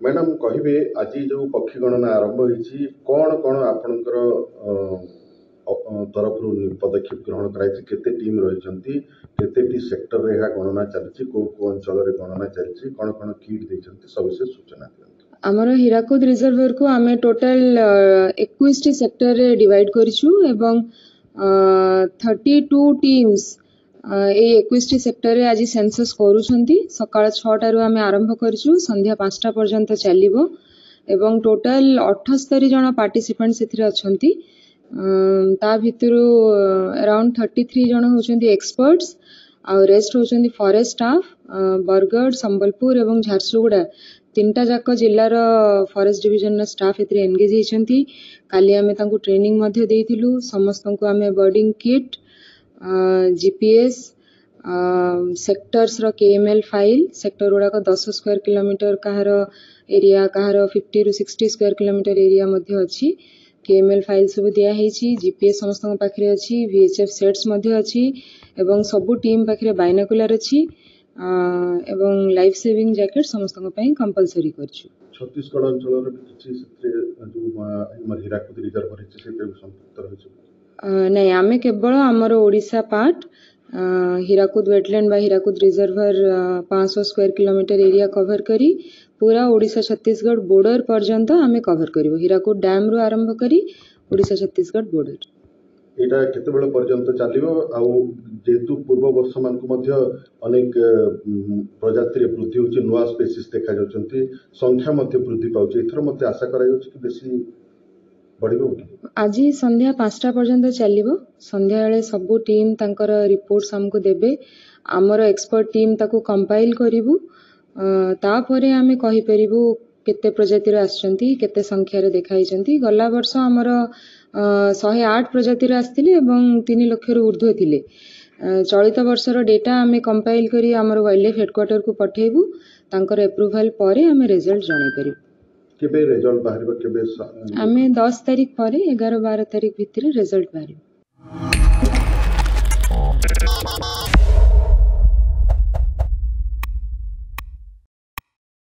Madam कहिबे आज जो पक्षी गणना आरंभ होईची कौन कौन आपनकर तरफ पदक्षेप ग्रहण कराई केते टीम रही केते सेक्टर रे गणना चलती को अंचल रे गणना चलती कौन कौन किट देइछंती सविशेष सूचना दियंतु। आमर हीराकुद रिजर्वर को आमे टोटल 21 टी सेक्टर रे डिवाइड करिछु एवं 32 टीम्स ए 21 टी सेक्टर रे आज सेंसस करूछंती सकाळ 6 टारु आमे आरंभ करिछु संध्या 5 टा पर्यंत चलिबो एवं टोटल 78 जण पार्टिसिपेंट सेथिरे अछंती ता भितरु अराउंड 33 जण होचंती एक्सपर्ट्स आ रेस्ट होचंती फॉरेस्ट स्टाफ बरगढ़ संबलपुर एवं झारसुगुड़ा तीनटा जाक जिल्लार फॉरेस्ट डिविजन ना स्टाफ एथरे एंगेज हेचंती। काली आमे तांको ट्रेनिंग मध्ये देइथिलु समस्तंको आमे बर्डिंग किट जीपीएस सेक्टर्स रो केएमएल फाइल सेक्टर गुडा को 10 स्क्वायर किलोमीटर कहार एरिया कहार 50 रु 60 स्क्वायर किलोमीटर एरिया मध्ये अछि केएमएल फाइल सब दिया हेची जीपीएस समस्तंको पाखरे अछि वीएचएफ सेट्स मध्ये अछि एवं सबु टीम पाखरे बाइनोकुलर अछि एवं लाइफ सेविंग जैकेट समस्तंको पई कंपलसरी करछु। छत्तीसगढ़ अंचल रे किछि सेत्रे जो हमर हीराकुद रिजर्व रहिछि सेते संपुक्त रहिछि नै आमे केवल हमर ओडिसा पार्ट हीराकुद वेटलैंड बा Hirakud reservoir 500 square kilometre area cover करी पूरा ओडिशा छत्तीसगढ़ बॉर्डर पर्यंत आमे कवर करिवो हीराकुद डैम रो आरंभ करी ओडिशा छत्तीसगढ़ बॉर्डर एटा केते बेले पर्यंत चलिबो आ जेतु पूर्व वर्ष मान को मध्य अनेक प्रजाति रे वृद्धि होची नवा स्पेसीज देखा जाउछंती संख्या मध्य वृद्धि पाउची एथर मध्य आशा करा जाउची कि बेसी बढ़िबो आज संध्या 5 टा पर्यंत चलिबो संध्या बेले सब टीम तांकर रिपोर्ट्स हमको देबे हमर एक्सपर्ट टीम ताको कंपाइल करिवु तापरे आमे कहि परिबु केते प्रजाति रे आछंती केते संख्या रे देखाइछंती गला वर्ष हमर 108 प्रजाति रे आस्थिले एवं 3 लाख रु ऊर्ध्व थिले चलित वर्ष रो डेटा आमे कंपाइल करी हमर वाइल्ड लाइफ हेडक्वार्टर को पठेबु तांकर अप्रूवल परे आमे रिजल्ट जानि परिबु केबे रिजल्ट बाहरबा केबे आमे 10 तारिख परे 11 12 तारिख भितरे रिजल्ट बाहरिबो।